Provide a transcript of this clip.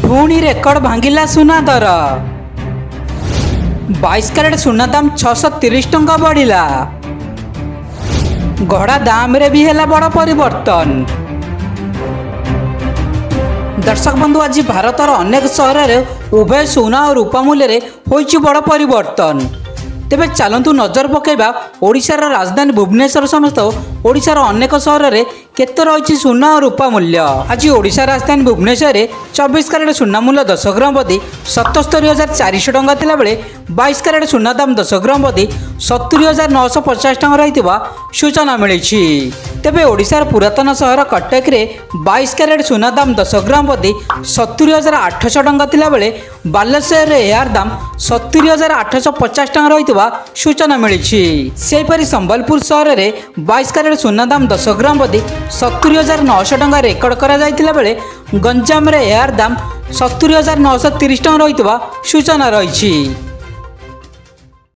पुणी रेकर्ड भांगिला सुना दर 22 कैरेट सुना दाम 630 टंका बढ़िला। गढ़ा दाम रे भी है बड़ परिवर्तन। दर्शक बंधु आज भारतर अनेक सहर में उभय सुना और रूपा मूल्य होइछि बड़ परिवर्तन। तेबे चलतु नजर पकेबा ओडिशार राजधानी भुवनेश्वर समेत ओडिशार अनेक सहर में केते रही सुना और रूपा मूल्य। आज ओडिशा राजधानी भुवनेश्वर 24 कैरेट सुना मूल्य 10 ग्राम प्रति 77,400 टंका थिला बेले 22 कैरेट सुना दाम 10 ग्राम प्रति 70,950 टंका रही सूचना मिली। तेबे ओडिशार पुरातन सहर कटक रे 22 कैरेट सुना दाम 10 ग्राम प्रति 70,800 टंका थिला बेले बालेश्वर रे यार दाम 70,850 टंका रही सूचना मिली। सेहीपरि संबलपुर सहर में 22 कैरेट सुना दाम 10 ग्राम प्रति 70,900 टंका रेकर्ड करा जायतिला बेले गंजाम रे यार दाम 70,930 टंका रही सूचना रही।